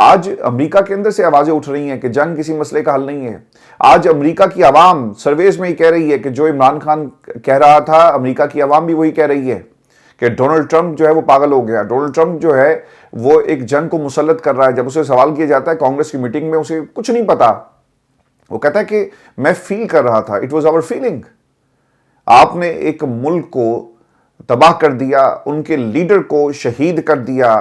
آج امریکہ کے اندر سے آوازیں اٹھ رہی ہیں کہ جنگ کسی مسئلے کا حل نہیں ہے. آج امریکہ کی عوام سرویز میں ہی کہہ رہی ہے کہ جو عمران خان کہہ رہا تھا, امریکہ کی عوام بھی وہی کہہ رہی ہے کہ ڈونلڈ ٹرمپ جو ہے وہ پاگل ہو گیا. ڈونلڈ ٹرمپ جو ہے وہ ایک جنگ کو مسلط کر رہا ہے. جب اسے سوال کیا جاتا ہے کانگریس کی میٹنگ میں, اسے کچھ نہیں پتا. وہ کہتا ہے کہ میں فیل کر رہا تھا, اٹ واز آور فیلنگ. آپ نے ایک ملک کو تباہ کر دیا, ان کے لیڈر کو شہید کر دیا,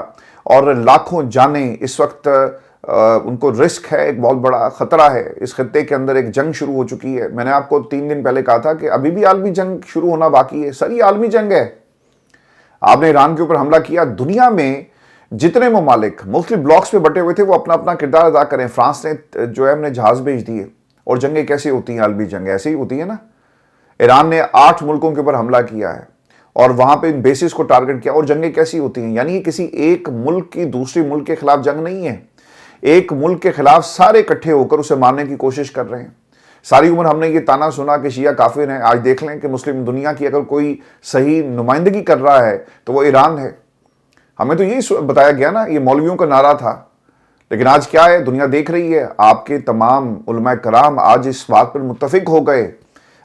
اور لاکھوں جانیں اس وقت ان کو رسک ہے, ایک بہت بڑا خطرہ ہے. اس خطے کے اندر ایک جنگ شروع ہو چکی ہے. میں نے آپ کو 3 دن پہلے کہا تھا کہ ابھی بھی عالمی جنگ شروع ہونا باقی ہے. سر یہ عالمی جنگ ہے. آپ نے ایران کے اوپر حملہ کیا. دنیا میں جتنے ممالک مختلف بلاکس پہ بٹے ہوئے تھے وہ اپنا اپنا کردار ادا کریں. فرانس نے جو ہے ہم نے جہاز بھیج دیے. اور جنگیں کیسے ہوتی ہیں؟ عالمی جنگ ایسے ہی ہوتی ہے نا. ایران نے 8 ملکوں کے اوپر حملہ کیا ہے اور وہاں پہ ان بیسز کو ٹارگٹ کیا. اور جنگیں کیسی ہوتی ہیں؟ یعنی کسی ایک ملک کی دوسری ملک کے خلاف جنگ نہیں ہے. ایک ملک کے خلاف سارے اکٹھے ہو کر اسے مارنے کی کوشش کر رہے ہیں. ساری عمر ہم نے یہ تانا سنا کہ شیعہ کافر ہیں. آج دیکھ لیں کہ مسلم دنیا کی اگر کوئی صحیح نمائندگی کر رہا ہے تو وہ ایران ہے. ہمیں تو یہی بتایا گیا نا, یہ مولویوں کا نعرہ تھا. لیکن آج کیا ہے؟ دنیا دیکھ رہی ہے. آپ کے تمام علماء کرام آج اس بات پر متفق ہو گئے.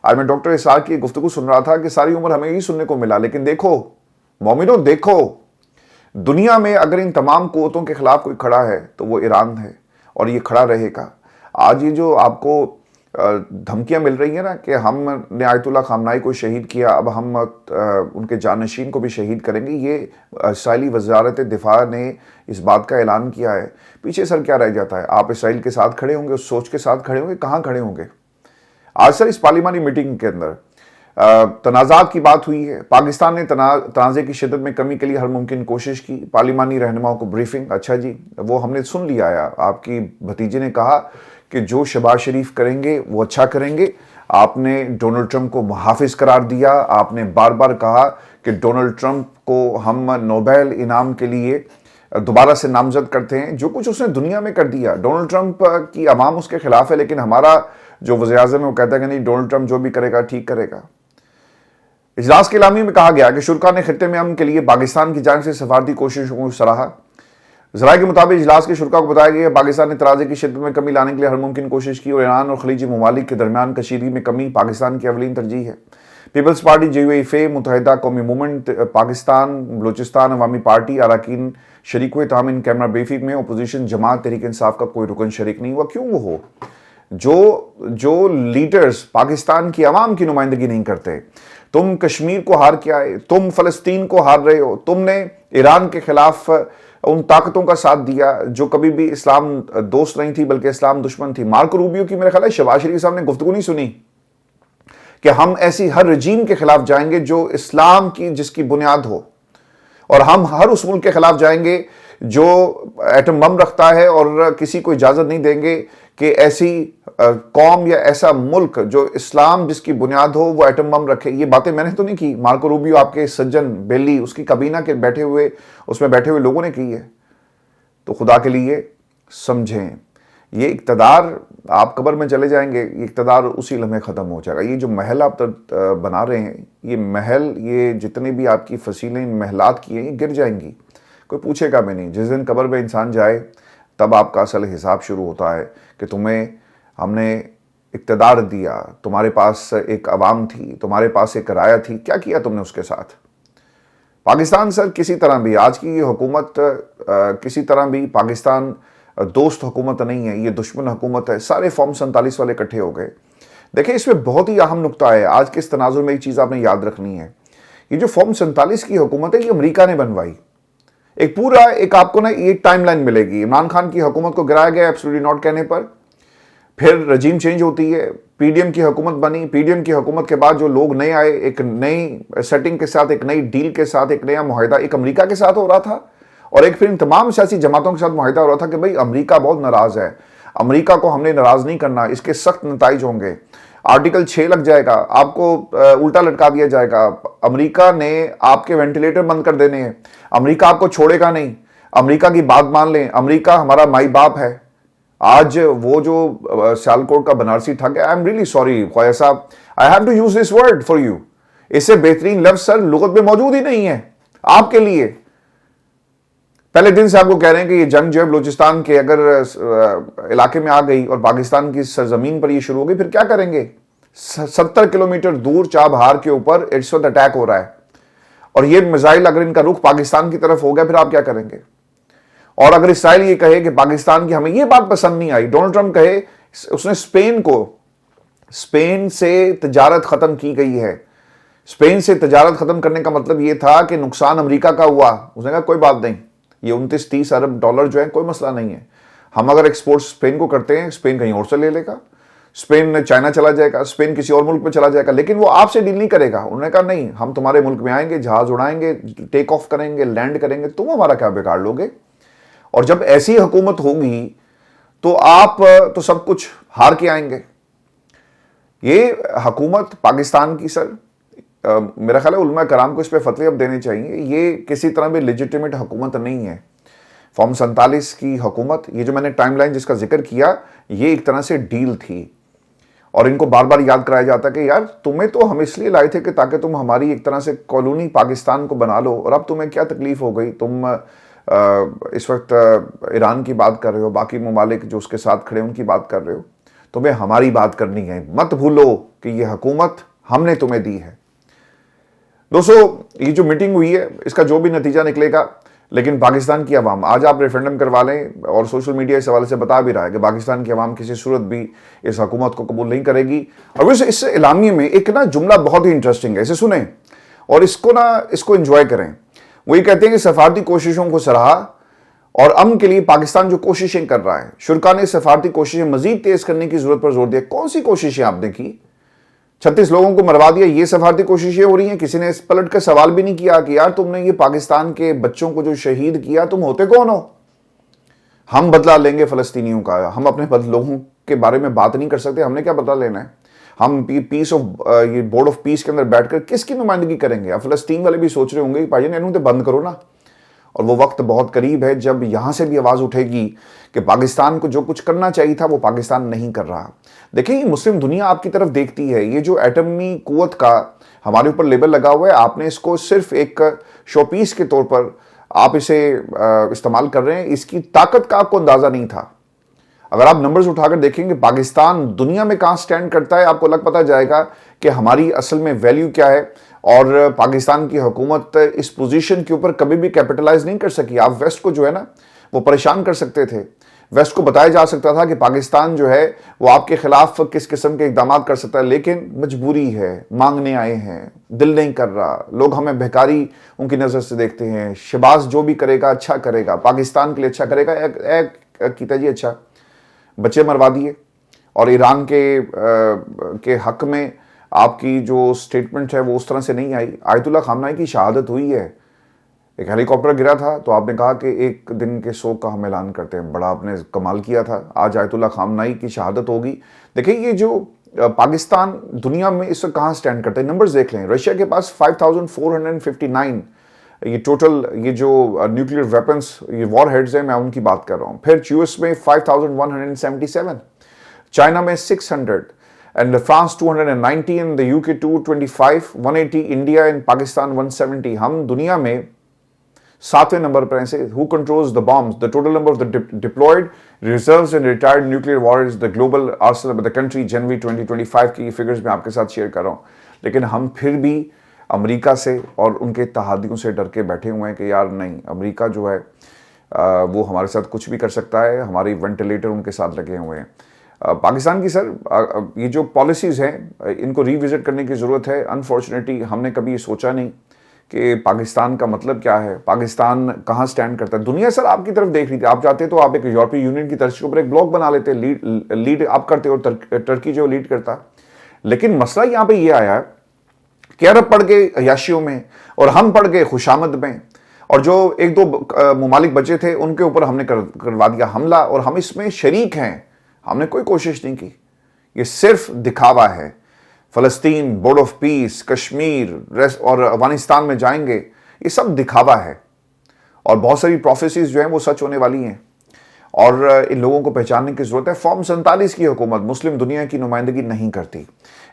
آج میں ڈاکٹر اسحاق کی گفتگو سن رہا تھا کہ ساری عمر ہمیں یہی سننے کو ملا. لیکن دیکھو مومنوں, دیکھو دنیا میں اگر ان تمام قوتوں کے خلاف کوئی کھڑا ہے تو وہ ایران ہے, اور یہ کھڑا رہے گا. آج یہ جو آپ کو دھمکیاں مل رہی ہیں نا کہ ہم نے آیت اللہ خامنائی کو شہید کیا, اب ہم ان کے جانشین کو بھی شہید کریں گے, یہ اسرائیلی وزارت دفاع نے اس بات کا اعلان کیا ہے. پیچھے سر کیا رہ جاتا ہے؟ آپ اسرائیل کے ساتھ کھڑے ہوں گے, اس سوچ کے ساتھ کھڑے ہوں گے, کہاں کھڑے ہوں گے؟ آج سر اس پارلیمانی میٹنگ کے اندر تنازعات کی بات ہوئی ہے. پاکستان نے تنازع کی شدت میں کمی کے لیے ہر ممکن کوشش کی. پارلیمانی رہنماؤں کو بریفنگ, اچھا جی وہ ہم نے سن لیا ہے. آپ کی بھتیجے نے کہا کہ جو شہباز شریف کریں گے وہ اچھا کریں گے. آپ نے ڈونلڈ ٹرمپ کو محافظ قرار دیا. آپ نے بار بار کہا کہ ڈونلڈ ٹرمپ کو ہم نوبیل انعام کے لیے دوبارہ سے نامزد کرتے ہیں. جو کچھ اس نے دنیا میں کر دیا. ڈونلڈ ٹرمپ کی عوام اس کے خلاف ہے, لیکن ہمارا جو وزیر اعظم ہے وہ کہتا ہے کہ نہیں, ڈونلڈ ٹرمپ جو بھی کرے گا ٹھیک کرے گا. اجلاس کے اعلامیے میں کہا گیا کہ شرکا نے خطے میں امن کے لیے پاکستان کی جانب سے سفارتی کوششوں کو سراہا. ذرائع کے مطابق اجلاس کے شرکا کو بتایا گیا کہ پاکستان نے تنازع کی شدت میں کمی لانے کے لیے ہر ممکن کوشش کی, اور ایران اور خلیجی ممالک کے درمیان کشیدگی میں کمی پاکستان کی اولین ترجیح ہے. پیپلز پارٹی JUAF, متحدہ قومی موومنٹ پاکستان, بلوچستان عوامی پارٹی اراکین شریک ہوئے. تاہم ان کیمرہ بریفنگ میں اپوزیشن جماعت تحریک انصاف کا کوئی رکن شریک نہیں ہوا. کیوں وہ ہو؟ جو لیڈرز پاکستان کی عوام کی نمائندگی نہیں کرتے. تم کشمیر کو ہار کے آئے, تم فلسطین کو ہار رہے ہو, تم نے ایران کے خلاف ان طاقتوں کا ساتھ دیا جو کبھی بھی اسلام دوست نہیں تھی بلکہ اسلام دشمن تھی. مارکو روبیو کی میرے خیال ہے شہباز شریف صاحب نے گفتگو نہیں سنی کہ ہم ایسی ہر رجیم کے خلاف جائیں گے جو اسلام کی جس کی بنیاد ہو, اور ہم ہر اس ملک کے خلاف جائیں گے جو ایٹم بم رکھتا ہے, اور کسی کو اجازت نہیں دیں گے کہ ایسی قوم یا ایسا ملک جو اسلام جس کی بنیاد ہو وہ ایٹم بم رکھے. یہ باتیں میں نے تو نہیں کی, مارکو روبیو آپ کے سجن بیلی اس کی کابینہ کے اس میں بیٹھے ہوئے لوگوں نے کی ہے. تو خدا کے لیے سمجھیں, یہ اقتدار آپ قبر میں چلے جائیں گے, یہ اقتدار اسی لمحے ختم ہو جائے گا. یہ جو محل آپ بنا رہے ہیں, یہ محل, یہ جتنے بھی آپ کی فصیلیں محلات کی ہیں, یہ گر جائیں گی. کوئی پوچھے گا بھی نہیں. جس دن قبر میں انسان جائے تب آپ کا اصل حساب شروع ہوتا ہے کہ تمہیں ہم نے اقتدار دیا, تمہارے پاس ایک عوام تھی, تمہارے پاس ایک رایہ تھی, کیا کیا تم نے اس کے ساتھ؟ پاکستان سر کسی طرح بھی, آج کی یہ حکومت کسی طرح بھی پاکستان دوست حکومت نہیں ہے, یہ دشمن حکومت ہے. سارے فارم 47 والے اکٹھے ہو گئے. دیکھیں اس میں بہت ہی اہم نقطہ ہے آج کے اس تناظر میں, ایک چیز آپ نے یاد رکھنی ہے. یہ جو فارم 47 کی حکومت ہے یہ امریکہ نے بنوائی. ایک پورا ایک آپ کو نا ایک ٹائم لائن ملے گی. عمران خان کی حکومت کو گرایا گیا ایبسولوٹلی ناٹ کہنے پر, پھر رجیم چینج ہوتی ہے, PDM کی حکومت بنی. PDM کی حکومت کے بعد جو لوگ نئے آئے, ایک نئی سیٹنگ کے ساتھ, ایک نئی ڈیل کے ساتھ, ایک نیا معاہدہ ایک امریکہ کے ساتھ ہو رہا تھا, اور ایک پھر ان تمام سیاسی جماعتوں کے ساتھ معاہدہ ہو رہا تھا کہ بھئی امریکہ بہت ناراض ہے, امریکہ کو ہم نے ناراض نہیں کرنا, اس کے سخت نتائج ہوں گے. آرٹیکل 6 لگ جائے گا, آپ کو الٹا لٹکا دیا جائے گا. امریکہ نے آپ کے وینٹیلیٹر بند کر دینے ہیں, امریکہ آپ کو چھوڑے گا نہیں. امریکہ کی بات مان لیں, امریکہ ہمارا مائی باپ ہے. آج وہ جو سیالکوٹ کا بنارسی ٹھگ ہے, I am really sorry Khwaja صاحب, I have to use this word for you. اس سے بہترین لفظ سر لغت میں موجود ہی نہیں ہے آپ کے لیے. پہلے دن سے آپ کو کہہ رہے ہیں کہ یہ جنگ جو ہے بلوچستان کے اگر علاقے میں آ گئی اور پاکستان کی سرزمین پر یہ شروع ہو گئی پھر کیا کریں گے؟ 70 کلومیٹر دور چابہار کے اوپر اس وقت اٹیک ہو رہا ہے، اور یہ میزائل اگر ان کا رخ پاکستان کی طرف ہو گیا پھر آپ کیا کریں گے؟ اور اگر اسرائیل یہ کہے کہ پاکستان کی ہمیں یہ بات پسند نہیں آئی، ڈونلڈ ٹرمپ کہے اس نے اسپین سے تجارت ختم کی گئی ہے، اسپین سے تجارت ختم کرنے کا مطلب یہ تھا کہ نقصان امریکہ کا ہوا، اس نے کہا کوئی بات نہیں، یہ 29-30 ارب ڈالر جو ہے کوئی مسئلہ نہیں ہے، ہم اگر ایکسپورٹ اسپین کو کرتے ہیں اسپین کہیں اور سے لے لے گا، اسپین چائنا چلا جائے گا، اسپین کسی اور ملک میں چلا جائے گا، لیکن وہ آپ سے ڈیل نہیں کرے گا۔ انہوں نے کہا نہیں، ہم تمہارے ملک میں آئیں گے، جہاز اڑائیں گے، ٹیک آف کریں گے، لینڈ کریں گے، تم ہمارا کیا بگاڑ لو گے؟ اور جب ایسی حکومت ہوگی تو آپ تو سب کچھ ہار کے آئیں گے۔ یہ حکومت پاکستان کی سر میرا خیال ہے علماء کرام کو اس پہ فتوی اب دینے چاہیے، یہ کسی طرح بھی لیجیٹیمیٹ حکومت نہیں ہے۔ فارم 47 کی حکومت، یہ جو میں نے ٹائم لائن جس کا ذکر کیا، یہ ایک طرح سے ڈیل تھی، اور ان کو بار بار یاد کرایا جاتا کہ یار تمہیں تو ہم اس لیے لائے تھے کہ تاکہ تم ہماری ایک طرح سے کالونی پاکستان کو بنا لو، اور اب تمہیں کیا تکلیف ہو گئی؟ تم اس وقت ایران کی بات کر رہے ہو، باقی ممالک جو اس کے ساتھ کھڑے ان کی بات کر رہے ہو، تمہیں ہماری بات کرنی ہے، مت بھولو کہ یہ حکومت ہم نے تمہیں دی ہے۔ دوستو یہ جو میٹنگ ہوئی ہے اس کا جو بھی نتیجہ نکلے گا، لیکن پاکستان کی عوام، آج آپ ریفرینڈم کروا لیں، اور سوشل میڈیا اس حوالے سے بتا بھی رہا ہے کہ پاکستان کی عوام کسی صورت بھی اس حکومت کو قبول نہیں کرے گی۔ اور ویسے اس اعلامیے میں ایک جملہ بہت ہی انٹرسٹنگ ہے، اسے سنیں اور اس کو انجوائے کریں۔ وہ یہ کہتے ہیں کہ سفارتی کوششوں کو سراہا اور امن کے لیے پاکستان جو کوششیں کر رہا ہے، شرکا نے سفارتی کوششیں مزید تیز کرنے کی ضرورت پر زور دیا۔ کون سی کوششیں آپ نے کی؟ 36 لوگوں کو مروا دیا، یہ سفارتی کوششیں ہو رہی ہیں؟ کسی نے اس پلٹ کر سوال بھی نہیں کیا کہ یار تم نے یہ پاکستان کے بچوں کو جو شہید کیا، تم ہوتے کون ہو؟ ہم بدلہ لیں گے فلسطینیوں کا، ہم اپنے لوگوں کے بارے میں بات نہیں کر سکتے، ہم نے کیا بدلہ لینا ہے؟ ہم یہ بورڈ آف پیس کے اندر بیٹھ کر کس کی نمائندگی کریں گے؟ اب فلسطین والے بھی سوچ رہے ہوں گے کہ بھائی انہوں نے بند کرو نا، اور وہ وقت بہت قریب ہے جب یہاں سے بھی آواز اٹھے گی کہ پاکستان کو جو کچھ کرنا چاہیے تھا وہ پاکستان نہیں کر رہا۔ دیکھیں یہ مسلم دنیا آپ کی طرف دیکھتی ہے، یہ جو ایٹمی قوت کا ہمارے اوپر لیبل لگا ہوا ہے، آپ نے اس کو صرف ایک شو پیس کے طور پر آپ اسے استعمال کر رہے ہیں، اس کی طاقت کا آپ کو اندازہ نہیں تھا۔ اگر آپ نمبرز اٹھا کر دیکھیں کہ پاکستان دنیا میں کہاں سٹینڈ کرتا ہے، آپ کو پتہ جائے گا کہ ہماری اصل میں ویلیو کیا ہے، اور پاکستان کی حکومت اس پوزیشن کے اوپر کبھی بھی کیپٹلائز نہیں کر سکی۔ آپ ویسٹ کو جو ہے نا وہ پریشان کر سکتے تھے، ویسٹ کو بتایا جا سکتا تھا کہ پاکستان جو ہے وہ آپ کے خلاف کس قسم کے اقدامات کر سکتا ہے، لیکن مجبوری ہے، مانگنے آئے ہیں، دل نہیں کر رہا، لوگ ہمیں بھکاری ان کی نظر سے دیکھتے ہیں۔ شہباز جو بھی کرے گا اچھا کرے گا، پاکستان کے لیے اچھا کرے گا، کیتا جی اچھا، بچے مروا دیے۔ اور ایران کے حق میں آپ کی جو سٹیٹمنٹ ہے وہ اس طرح سے نہیں آئی۔ آیت اللہ خامنائی کی شہادت ہوئی ہے، ایک ہیلی کاپٹر گرا تھا تو آپ نے کہا کہ ایک دن کے سوگ کا ہم اعلان کرتے ہیں، بڑا آپ نے کمال کیا تھا۔ آج آیت اللہ خامنائی کی شہادت ہوگی۔ دیکھیں یہ جو پاکستان دنیا میں اس وقت کہاں سٹینڈ کرتا ہے، نمبرز دیکھ لیں۔ رشیا کے پاس 5459 یہ ٹوٹل یہ جو نیوکلیئر ویپنز، یہ وار ہیڈز ہیں، میں ان کی بات کر رہا ہوں۔ پھر یو ایس میں 5177، چائنا میں 600، اینڈ فرانس 290، اینڈ یو کے 225، 180، انڈیا اینڈ پاکستان 170۔ ہم دنیا میں 7ویں نمبر پر ہیں۔ Who controls the bombs, the total number of the deployed reserves and retired nuclear wars, the global arsenal of the country, جنوری 2025 کی یہ فگرز میں آپ کے ساتھ شیئر کر رہا ہوں۔ لیکن ہم پھر بھی امریکہ سے اور ان کے اتحادیوں سے ڈر کے بیٹھے ہوئے ہیں کہ یار نہیں، امریکہ جو ہے وہ ہمارے ساتھ کچھ بھی کر سکتا ہے، ہماری وینٹیلیٹر ان کے ساتھ لگے ہوئے ہیں۔ پاکستان کی سر یہ جو پالیسیز ہیں ان کو ری وزٹ کرنے کی ضرورت ہے۔ انفارچونیٹلی ہم نے کبھی یہ سوچا نہیں کہ پاکستان کا مطلب کیا ہے، پاکستان کہاں سٹینڈ کرتا ہے۔ دنیا سر آپ کی طرف دیکھ رہی تھی، آپ چاہتے تو آپ ایک یورپی یونین کی طرز کے اوپر ایک بلاک بنا لیتے، لیڈ آپ کرتے اور ٹرکی جو لیڈ کرتا۔ لیکن مسئلہ یہاں پہ یہ آیا کہ عرب پڑ گئے عیاشیوں میں اور ہم پڑ گئے خوشامد میں، اور جو ایک دو ممالک بچے تھے ان کے اوپر ہم نے کروا دیا حملہ، اور ہم اس میں شریک ہیں، ہم نے کوئی کوشش نہیں کی۔ یہ صرف دکھاوا ہے۔ فلسطین، بورڈ آف پیس، کشمیر اور افغانستان میں جائیں گے، یہ سب دکھاوا ہے، اور بہت ساری پروفیسیز جو ہیں وہ سچ ہونے والی ہیں۔ اور ان لوگوں کو پہچاننے کی ضرورت ہے۔ فارم 47 کی حکومت مسلم دنیا کی نمائندگی نہیں کرتی۔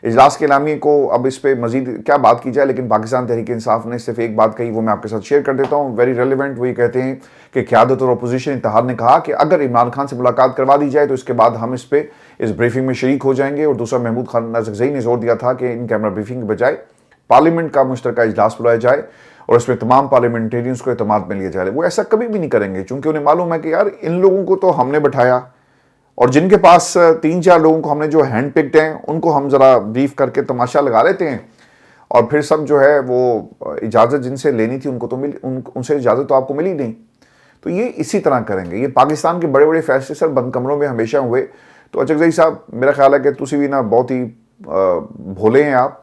اجلاس کے اعلامیے کو اب اس پہ مزید کیا بات کی جائے، لیکن پاکستان تحریک انصاف نے صرف ایک بات کہی، وہ میں آپ کے ساتھ شیئر کر دیتا ہوں، ویری ریلیونٹ۔ وہ یہ کہتے ہیں کہ قیادت اور اپوزیشن اتحاد نے کہا کہ اگر عمران خان سے ملاقات کروا دی جائے تو اس کے بعد ہم اس پہ اس بریفنگ میں شریک ہو جائیں گے۔ اور دوسرا، محمود خان نازکزئی نے زور دیا تھا کہ ان کیمرہ بریفنگ کے بجائے پارلیمنٹ کا مشترکہ اجلاس بلایا جائے اور اس میں تمام پارلیمنٹیرینز کو اعتماد میں لیا جائے۔ وہ ایسا کبھی بھی نہیں کریں گے، چونکہ انہیں معلوم ہے کہ یار ان لوگوں کو تو ہم نے بٹھایا، اور جن کے پاس 3-4 لوگوں کو ہم نے جو ہینڈ پکڈ ہیں ان کو ہم ذرا بریف کر کے تماشا لگا لیتے ہیں، اور پھر سب جو ہے وہ اجازت جن سے لینی تھی ان کو تو ان سے اجازت تو آپ کو ملی نہیں۔ تو یہ اسی طرح کریں گے۔ یہ پاکستان کے بڑے بڑے فیصلے سر بند کمروں میں ہمیشہ ہوئے۔ تو اچکزئی صاحب، میرا خیال ہے کہ تسی بھی نا بہت ہی بھولے ہیں آپ،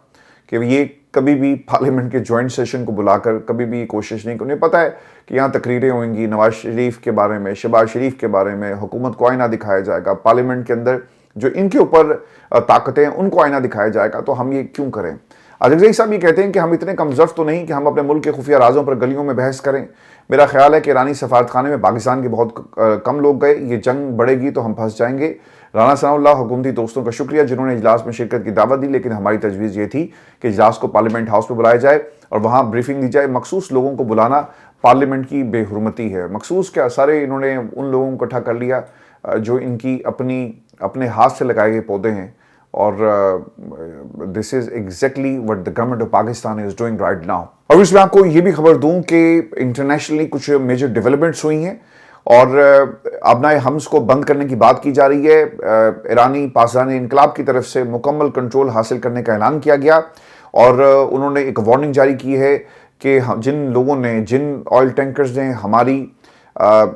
کہ یہ کبھی بھی پارلیمنٹ کے جوائنٹ سیشن کو بلا کر کبھی بھی کوشش نہیں کریں۔ پتہ ہے کہ یہاں تقریریں ہوئیں گی نواز شریف کے بارے میں، شہباز شریف کے بارے میں، حکومت کو آئینہ دکھایا جائے گا، پارلیمنٹ کے اندر جو ان کے اوپر طاقتیں ہیں ان کو آئینہ دکھایا جائے گا، تو ہم یہ کیوں کریں؟ اچکزئی صاحب یہ کہتے ہیں کہ ہم اتنے کمزرف تو نہیں کہ ہم اپنے ملک کے خفیہ رازوں پر گلیوں میں بحث کریں۔ میرا خیال ہے کہ ایرانی سفارت خانے میں پاکستان کے بہت کم لوگ گئے، یہ جنگ بڑھے گی تو ہم پھنس جائیں گے۔ رانا ثناء اللہ، حکومتی دوستوں کا شکریہ جنہوں نے اجلاس میں شرکت کی دعوت دی، لیکن ہماری تجویز یہ تھی کہ اجلاس کو پارلیمنٹ ہاؤس میں بلایا جائے اور وہاں بریفنگ دی جائے۔ مخصوص لوگوں کو بلانا پارلیمنٹ کی بے حرمتی ہے۔ مخصوص کیا، سارے انہوں نے ان لوگوں کو اکٹھا کر لیا جو ان کی اپنے ہاتھ سے لگائے گئے پودے ہیں، اور this is exactly what the government of Pakistan is doing right now. اور اس میں آپ کو یہ بھی خبر دوں کہ انٹرنیشنلی کچھ میجر ڈیولپمنٹس ہوئی ہیں، اور ابنائے حمز کو بند کرنے کی بات کی جا رہی ہے۔ ایرانی پاسداران انقلاب کی طرف سے مکمل کنٹرول حاصل کرنے کا اعلان کیا گیا، اور انہوں نے ایک وارننگ جاری کی ہے کہ جن لوگوں نے، جن آئل ٹینکرز نے ہماری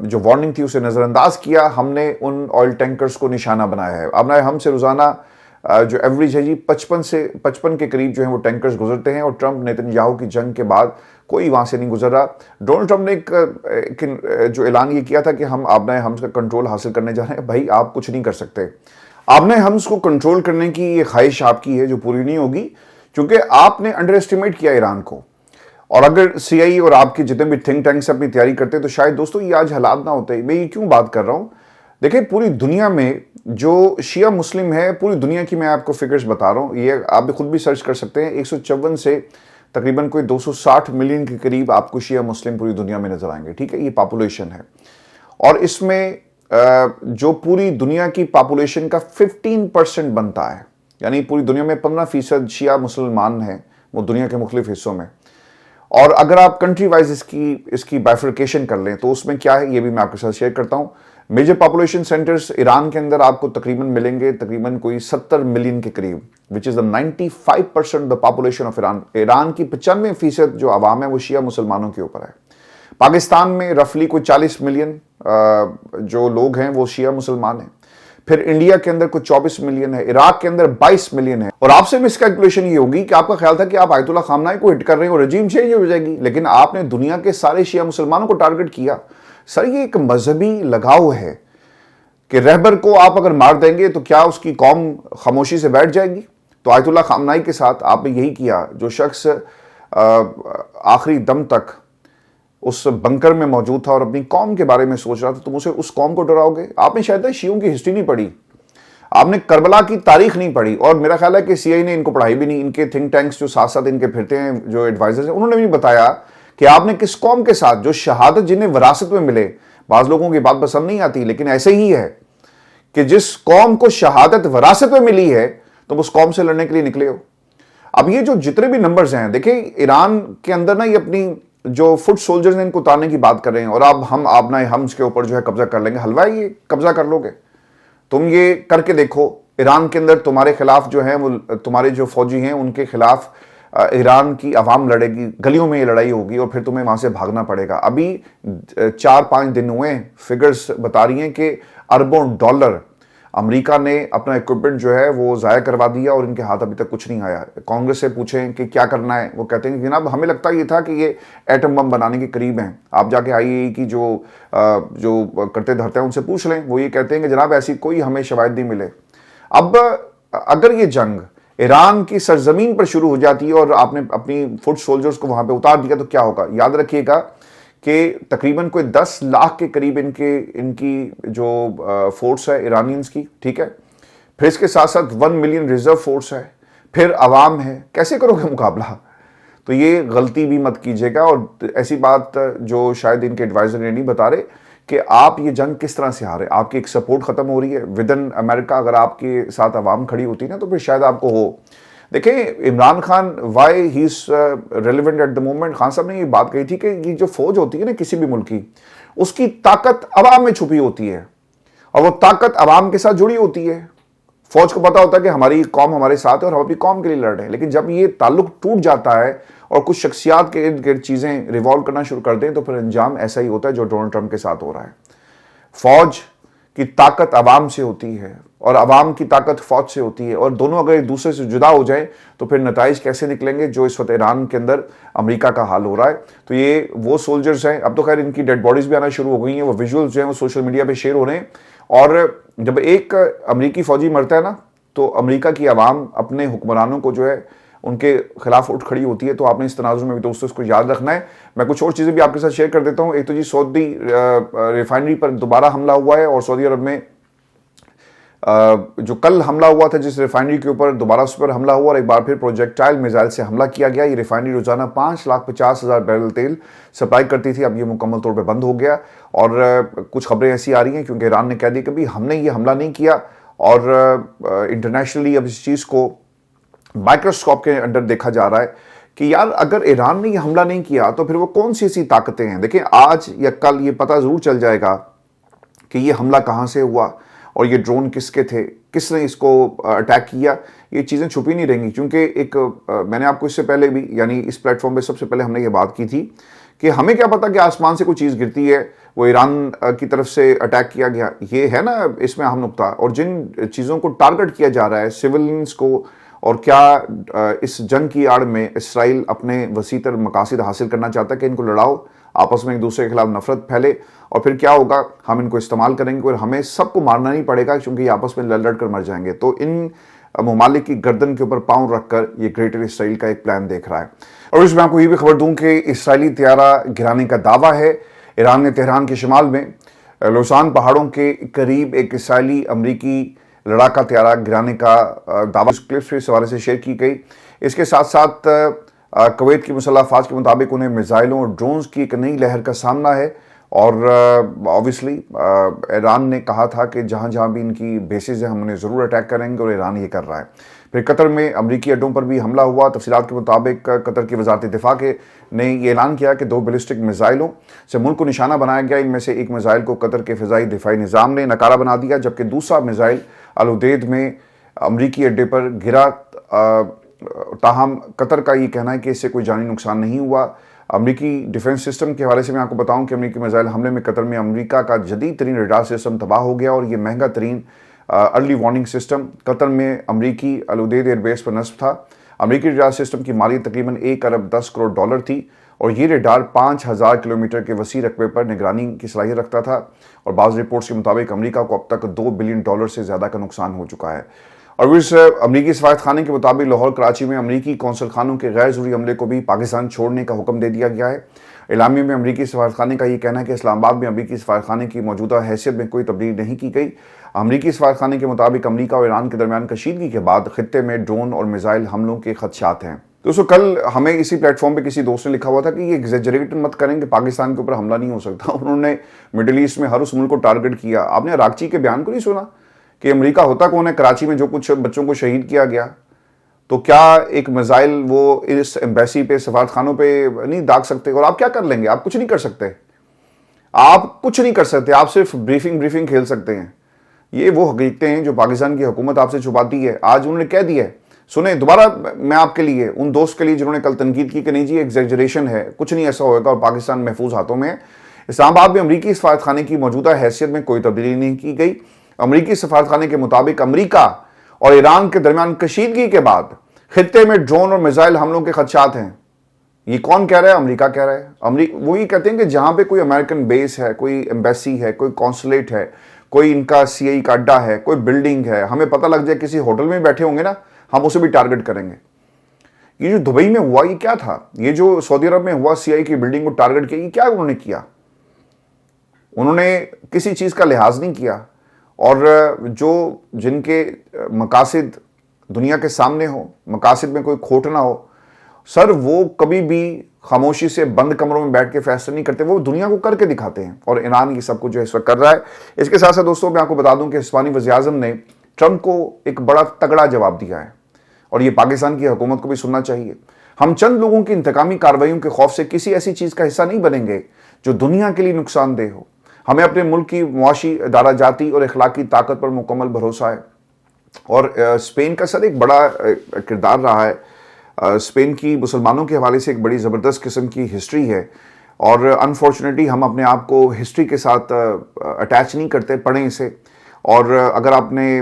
جو وارننگ تھی اسے نظر انداز کیا، ہم نے ان آئل ٹینکرز کو نشانہ بنایا ہے۔ ابنائے حمز سے روزانہ جو ایوریج ہے جی 55 کے قریب جو ہیں وہ ٹینکرز گزرتے ہیں، اور ٹرمپ نیتنیاہو کی جنگ کے بعد کوئی وہاں سے نہیں گزر رہا۔ ڈونلڈ ٹرمپ نے ایک جو اعلان یہ کیا تھا کہ ہم آبنائے حمز کا کنٹرول حاصل کرنے جا رہے ہیں۔ بھائی آپ کچھ نہیں کر سکتے۔ آبنائے حمز کو کنٹرول کرنے کی یہ خواہش آپ کی ہے جو پوری نہیں ہوگی، چونکہ آپ نے انڈر اسٹیمیٹ کیا ایران کو۔ اور اگر سی آئی اور آپ کے جتنے بھی تھنک ٹینکس اپنی تیاری کرتے تو شاید دوستو یہ آج حالات نہ ہوتے۔ میں یہ کیوں بات کر رہا ہوں؟ دیکھیں، پوری دنیا میں جو شیعہ مسلم ہے، پوری دنیا کی میں آپ کو فگرز بتا رہا ہوں، یہ آپ بھی خود بھی سرچ کر سکتے ہیں۔ 154 سے تقریباً کوئی 260 ملین کے قریب آپ کو شیعہ مسلم پوری دنیا میں نظر آئیں گے، ٹھیک ہے؟ یہ پاپولیشن ہے، اور اس میں جو پوری دنیا کی پاپولیشن کا 15% بنتا ہے، یعنی پوری دنیا میں 15% شیعہ مسلمان ہیں وہ دنیا کے مختلف حصوں میں۔ اور اگر آپ کنٹری وائز اس کی بائفرکیشن کر لیں تو اس میں کیا ہے یہ بھی میں آپ کے ساتھ شیئر کرتا ہوں۔ میجر پاپولیشن سینٹرز ایران کے اندر آپ کو تقریباً ملیں گے تقریباً کوئی 70 ملین کے قریب، which is the 95% the population of Iran. Iran کی 95% جو عوام ہے وہ شیعہ مسلمانوں کے اوپر ہے۔ پاکستان میں رفلی کوئی 40 ملین جو لوگ ہیں وہ شیعہ مسلمان ہیں۔ پھر انڈیا کے اندر کوئی 24 ملین ہے، عراق کے اندر 22 ملین ہے۔ اور آپ سے مس کیلکولیشن یہ ہوگی کہ آپ کا خیال تھا کہ آپ آیت اللہ خامنہ کو ہٹ کر رہے ہیں اور رجیم چینج ہو جائے گی، لیکن آپ نے دنیا کے سارے شیعہ مسلمانوں کو ٹارگٹ کیا۔ سر یہ ایک مذہبی لگاؤ ہے کہ رہبر کو آپ اگر مار دیں گے تو کیا اس کی قوم خاموشی سے بیٹھ جائے گی؟ تو آیت اللہ خامنہ کے ساتھ آپ نے یہی کیا۔ جو شخص آخری دم تک اس بنکر میں موجود تھا اور اپنی قوم کے بارے میں سوچ رہا تھا، تم اسے اس قوم کو ڈراؤ گے؟ آپ نے شاید شیعوں کی ہسٹری نہیں پڑھی، آپ نے کربلا کی تاریخ نہیں پڑھی، اور میرا خیال ہے کہ سی آئی نے ان کو پڑھائی بھی نہیں۔ ان کے تھنک ٹینکس جو ساتھ ساتھ ان کے پھرتے ہیں، جو ایڈوائزرز ہیں، انہوں نے بھی بتایا کہ آپ نے کس قوم کے ساتھ جو شہادت جنہیں وراثت میں ملے۔ بعض لوگوں کی بات پسند نہیں آتی، لیکن ایسے ہی ہے کہ جس قوم کو شہادت وراثت میں ملی ہے تم اس قوم سے لڑنے کے لیے نکلے ہو۔ اب یہ جو جتنے بھی نمبرز ہیں، دیکھیں ایران کے اندر نا یہ اپنی جو فٹ سولجرز ہیں ان کو اتارنے کی بات کر رہے ہیں، اور اب ہم آبنائے حمز کے اوپر جو ہے قبضہ کر لیں گے۔ حلوہ یہ قبضہ کر لو گے؟ تم یہ کر کے دیکھو، ایران کے اندر تمہارے خلاف جو ہیں وہ تمہارے جو فوجی ہیں ان کے خلاف ایران کی عوام لڑے گی، گلیوں میں یہ لڑائی ہوگی، اور پھر تمہیں وہاں سے بھاگنا پڑے گا۔ ابھی 4-5 دن ہوئے، فگرز بتا رہی ہیں کہ اربوں ڈالر امریکہ نے اپنا ایکوپمنٹ جو ہے وہ ضائع کروا دیا، اور ان کے ہاتھ ابھی تک کچھ نہیں آیا۔ کانگریس سے پوچھیں کہ کیا کرنا ہے، وہ کہتے ہیں کہ جناب ہمیں لگتا یہ تھا کہ یہ ایٹم بم بنانے کے قریب ہیں۔ آپ جا کے آئی اے کی جو کرتے دھرتے ہیں ان سے پوچھ لیں، وہ یہ کہتے ہیں کہ جناب ایسی کوئی ہمیں شواہد نہیں ملے۔ اب اگر یہ جنگ ایران کی سرزمین پر شروع ہو جاتی ہے اور آپ نے اپنی فٹ سولجرز کو وہاں پہ اتار دیا تو کیا ہوگا؟ یاد رکھیے گا کہ تقریباً کوئی 10 لاکھ کے قریب ان کی جو فورس ہے ایرانینز کی، ٹھیک ہے، پھر اس کے ساتھ ساتھ 1 ملین ریزرو فورس ہے، پھر عوام ہے، کیسے کرو گے مقابلہ؟ تو یہ غلطی بھی مت کیجیے گا، اور ایسی بات جو شاید ان کے ایڈوائزر نے نہیں بتا رہے کہ آپ یہ جنگ کس طرح سے ہارے، آپ کی ایک سپورٹ ختم ہو رہی ہے ودن امریکہ، اگر آپ کے ساتھ عوام کھڑی ہوتی نا تو پھر شاید آپ کو ہو۔ دیکھیں Imran Khan why he is relevant at the moment, Khan صاحب نے یہ بات کہی تھی کہ یہ جو فوج ہوتی ہے نا کسی بھی ملک کی، اس کی طاقت عوام میں چھپی ہوتی ہے، اور وہ طاقت عوام کے ساتھ جڑی ہوتی ہے۔ فوج کو پتا ہوتا ہے کہ ہماری قوم ہمارے ساتھ ہے اور ہم اپنی قوم کے لیے لڑ رہے ہیں، لیکن جب یہ تعلق ٹوٹ جاتا ہے اور کچھ شخصیات کے ارد گرد چیزیں ریوالو کرنا شروع کر دیں تو پھر انجام ایسا ہی ہوتا ہے جو ڈونلڈ ٹرمپ کے ساتھ ہو رہا ہے۔ فوج کی طاقت عوام سے ہوتی ہے اور عوام کی طاقت فوج سے ہوتی ہے، اور دونوں اگر ایک دوسرے سے جدا ہو جائیں تو پھر نتائج کیسے نکلیں گے جو اس وقت ایران کے اندر امریکہ کا حال ہو رہا ہے۔ تو یہ وہ سولجرز ہیں، اب تو خیر ان کی ڈیڈ باڈیز بھی آنا شروع ہو گئی ہیں، وہ ویژولز جو ہیں وہ سوشل میڈیا پہ شیئر ہو رہے ہیں، اور جب ایک امریکی فوجی مرتا ہے نا تو امریکہ کی عوام اپنے حکمرانوں کو جو ہے ان کے خلاف اٹھ کھڑی ہوتی ہے۔ تو آپ نے اس تناظر میں بھی دوستوں اس کو یاد رکھنا ہے۔ میں کچھ اور چیزیں بھی آپ کے ساتھ شیئر کر دیتا ہوں۔ ایک تو جی سعودی ریفائنری پر دوبارہ حملہ ہوا ہے، اور سعودی عرب میں جو کل حملہ ہوا تھا جس ریفائنری کے اوپر، دوبارہ اس پر حملہ ہوا اور ایک بار پھر پروجیکٹائل میزائل سے حملہ کیا گیا۔ یہ ریفائنری روزانہ 5,50,000 بیرل تیل سپلائی کرتی تھی، اب یہ مکمل طور پہ بند ہو گیا، اور کچھ خبریں ایسی آ رہی ہیں کیونکہ ایران نے کہہ دیا کہ بھی ہم نے یہ حملہ نہیں کیا، اور انٹرنیشنلی اب اس چیز کو مائکروسکوپ کے انڈر دیکھا جا رہا ہے کہ یار اگر ایران نے یہ حملہ نہیں کیا تو پھر وہ کون سی ایسی طاقتیں ہیں۔ دیکھیں آج یا کل یہ پتہ ضرور چل جائے گا کہ یہ حملہ کہاں سے ہوا اور یہ ڈرون کس کے تھے، کس نے اس کو اٹیک کیا۔ یہ چیزیں چھپی نہیں رہیں گی، کیونکہ ایک میں نے آپ کو اس سے پہلے بھی یعنی اس پلیٹ فارم پہ سب سے پہلے ہم نے یہ بات کی تھی کہ ہمیں کیا پتا کہ آسمان سے کوئی چیز گرتی ہے، وہ ایران کی طرف سے اٹیک کیا گیا، یہ ہے نا اس میں اہم نقطہ۔ اور جن چیزوں کو ٹارگٹ کیا جا رہا ہے سولینز کو، اور کیا اس جنگ کی آڑ میں اسرائیل اپنے وسیع تر مقاصد حاصل کرنا چاہتا ہے کہ ان کو لڑاؤ، آپس میں ایک دوسرے کے خلاف نفرت پھیلے، اور پھر کیا ہوگا، ہم ان کو استعمال کریں گے اور ہمیں سب کو مارنا نہیں پڑے گا کیونکہ یہ آپس میں لڑ لڑ کر مر جائیں گے۔ تو ان ممالک کی گردن کے اوپر پاؤں رکھ کر یہ گریٹر اسرائیل کا ایک پلان دیکھ رہا ہے۔ اور اس میں آپ کو یہ بھی خبر دوں کہ اسرائیلی طیارہ گرانے کا دعویٰ ہے۔ ایران نے تہران کے شمال میں لوسان پہاڑوں کے قریب ایک اسرائیلی امریکی لڑاکا طیارہ گرانے کا دعویٰ کلپس اس حوالے سے شیئر کی گئی۔ اس کے ساتھ ساتھ کویت کی مسلح افواج کے مطابق انہیں میزائلوں اور ڈرونز کی ایک نئی لہر کا سامنا ہے، اور آبویسلی ایران نے کہا تھا کہ جہاں جہاں بھی ان کی بیسز ہیں ہم انہیں ضرور اٹیک کریں گے، اور ایران یہ کر رہا ہے۔ پھر قطر میں امریکی اڈوں پر بھی حملہ ہوا۔ تفصیلات کے مطابق قطر کی وزارت دفاع نے یہ اعلان کیا کہ 2 بیلسٹک میزائلوں سے ملک کو نشانہ بنایا گیا۔ ان میں سے ایک میزائل کو قطر کے فضائی دفاعی نظام نے ناکارہ بنا دیا، جبکہ دوسرا میزائل العدید میں امریکی اڈے پر گرا۔ تاہم قطر کا یہ کہنا ہے کہ اس سے کوئی جانی نقصان نہیں ہوا۔ امریکی ڈیفنس سسٹم کے حوالے سے میں آپ کو بتاؤں کہ امریکی میزائل حملے میں قطر میں امریکہ کا جدید ترین ریڈار سسٹم تباہ ہو گیا، اور یہ مہنگا ترین ارلی وارننگ سسٹم قطر میں امریکی العدید ایئر بیس پر نصب تھا۔ امریکی ریڈار سسٹم کی مالیت تقریباً 1 ارب 10 کروڑ ڈالر تھی، اور یہ ریڈار 5,000 کلومیٹر کے وسیع رقبے پر نگرانی کی صلاحیت رکھتا تھا، اور بعض رپورٹس کے مطابق امریکہ کو اب تک $2 بلین سے زیادہ کا نقصان ہو چکا ہے۔ اور اس امریکی سفارت خانے کے مطابق لاہور کراچی میں امریکی قونصل خانوں کے غیر ضروری عملے کو بھی پاکستان چھوڑنے کا حکم دے دیا گیا ہے۔ اعلامیے میں امریکی سفارت خانے کا یہ کہنا ہے کہ اسلام آباد میں امریکی سفارت خانے کی موجودہ حیثیت میں کوئی تبدیلی نہیں کی گئی۔ امریکی سفارت خانے کے مطابق امریکہ اور ایران کے درمیان کشیدگی کے بعد خطے میں ڈرون اور میزائل حملوں کے خدشات ہیں۔ دوستو کل ہمیں اسی پلیٹ فارم پہ کسی دوست نے لکھا ہوا تھا کہ یہ ایگزیجریٹ مت کریں کہ پاکستان کے اوپر حملہ نہیں ہو سکتا۔ انہوں نے مڈل ایسٹ میں ہر اس ملک کو ٹارگٹ کیا۔ آپ نے اراغچی کے بیان کو نہیں سنا کہ امریکہ ہوتا کون ہے؟ کراچی میں جو کچھ بچوں کو شہید کیا گیا، تو کیا ایک میزائل وہ اس ایمبیسی پہ سفارت خانوں پہ نہیں داغ سکتے؟ اور آپ کیا کر لیں گے؟ آپ کچھ نہیں کر سکتے، آپ کچھ نہیں کر سکتے، آپ صرف بریفنگ کھیل سکتے ہیں۔ یہ وہ حقیقتیں ہیں جو پاکستان کی حکومت آپ سے چھپاتی ہے۔ آج انہوں نے کہہ دیا ہے، سنیں دوبارہ میں آپ کے لیے ان دوست کے لیے جنہوں نے کل تنقید کی کہ نہیں جی ایگزیجریشن ہے، کچھ نہیں ایسا ہوگا اور پاکستان محفوظ ہاتھوں میں ہے۔ اسلام آباد میں امریکی سفارت خانے کی موجودہ حیثیت میں کوئی تبدیلی نہیں کی گئی۔ امریکی سفارت خانے کے مطابق امریکہ اور ایران کے درمیان کشیدگی کے بعد خطے میں ڈرون اور میزائل حملوں کے خدشات ہیں۔ یہ کون کہہ رہا ہے؟ امریکہ کہہ رہا ہے۔ وہ یہ کہتے ہیں کہ جہاں پہ کوئی امریکن بیس ہے، کوئی ایمبیسی ہے، کوئی کونسولیٹ ہے، کوئی ان کا CIA کا اڈا ہے، کوئی بلڈنگ ہے، ہمیں پتہ لگ جائے کسی ہوٹل میں بیٹھے ہوں گے نا، ہم اسے بھی ٹارگٹ کریں گے۔ یہ جو دبئی میں ہوا یہ کیا تھا؟ یہ جو سعودی عرب میں ہوا CIA کی بلڈنگ کو ٹارگٹ کیا، یہ کیا انہوں نے کیا؟ انہوں نے کسی چیز کا لحاظ نہیں کیا، اور جن کے مقاصد دنیا کے سامنے ہو، مقاصد میں کوئی کھوٹ نہ ہو، سر وہ کبھی بھی خاموشی سے بند کمروں میں بیٹھ کے فیصلے نہیں کرتے، وہ دنیا کو کر کے دکھاتے ہیں، اور ایران یہ سب کچھ جو اس وقت کر رہا ہے۔ اس کے ساتھ ساتھ دوستوں میں آپ کو بتا دوں کہ ہسپانوی وزیر اعظم نے ٹرمپ کو ایک بڑا تگڑا جواب دیا ہے، اور یہ پاکستان کی حکومت کو بھی سننا چاہیے۔ ہم چند لوگوں کی انتقامی کارروائیوں کے خوف سے کسی ایسی چیز کا حصہ نہیں بنیں گے جو دنیا کے لیے نقصان دہ ہو۔ ہمیں اپنے ملک کی معاشی، ادارہ جاتی اور اخلاقی طاقت پر مکمل بھروسہ ہے، اور اسپین کا سر ایک بڑا کردار رہا ہے۔ اسپین کی مسلمانوں کے حوالے سے ایک بڑی زبردست قسم کی ہسٹری ہے، اور انفارچونیٹلی ہم اپنے آپ کو ہسٹری کے ساتھ اٹیچ نہیں کرتے، پڑھیں اسے۔ اور اگر آپ نے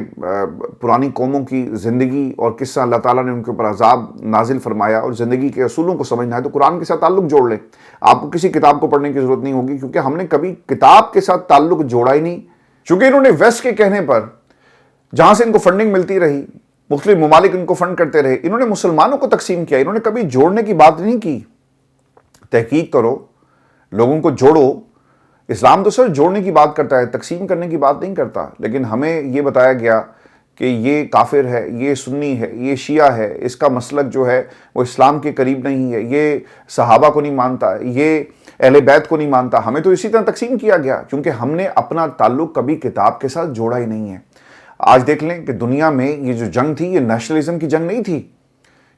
پرانی قوموں کی زندگی اور قصہ اللہ تعالیٰ نے ان کے اوپر عذاب نازل فرمایا اور زندگی کے اصولوں کو سمجھنا ہے تو قرآن کے ساتھ تعلق جوڑ لیں۔ آپ کو کسی کتاب کو پڑھنے کی ضرورت نہیں ہوگی، کیونکہ ہم نے کبھی کتاب کے ساتھ تعلق جوڑا ہی نہیں۔ چونکہ انہوں نے ویسٹ کے کہنے پر، جہاں سے ان کو فنڈنگ ملتی رہی، مختلف ممالک ان کو فنڈ کرتے رہے، انہوں نے مسلمانوں کو تقسیم کیا، انہوں نے کبھی جوڑنے کی بات نہیں کی۔ تحقیق کرو، لوگوں کو جوڑو۔ اسلام تو سر جوڑنے کی بات کرتا ہے، تقسیم کرنے کی بات نہیں کرتا۔ لیکن ہمیں یہ بتایا گیا کہ یہ کافر ہے، یہ سنی ہے، یہ شیعہ ہے، اس کا مسلک جو ہے وہ اسلام کے قریب نہیں ہے، یہ صحابہ کو نہیں مانتا، یہ اہل بیت کو نہیں مانتا۔ ہمیں تو اسی طرح تقسیم کیا گیا، کیونکہ ہم نے اپنا تعلق کبھی کتاب کے ساتھ جوڑا ہی نہیں ہے۔ آج دیکھ لیں کہ دنیا میں یہ جو جنگ تھی، یہ نیشنلزم کی جنگ نہیں تھی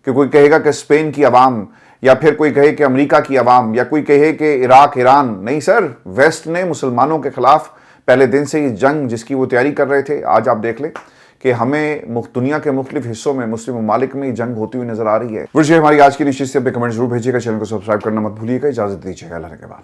کہ کوئی کہے گا کہ اسپین کی عوام، یا پھر کوئی کہے کہ امریکہ کی عوام، یا کوئی کہے کہ عراق، ایران۔ نہیں سر، ویسٹ نے مسلمانوں کے خلاف پہلے دن سے یہ جنگ جس کی وہ تیاری کر رہے تھے، آج آپ دیکھ لیں کہ ہمیں دنیا کے مختلف حصوں میں، مسلم ممالک میں یہ جنگ ہوتی ہوئی نظر آ رہی ہے۔ ہماری آج کی نشست سے اپنے کمنٹ ضرور بھیجیے گا، چینل کو سبسکرائب کرنا مت بھولیے گا۔ اجازت دیجیے گا، اللہ کے بعد۔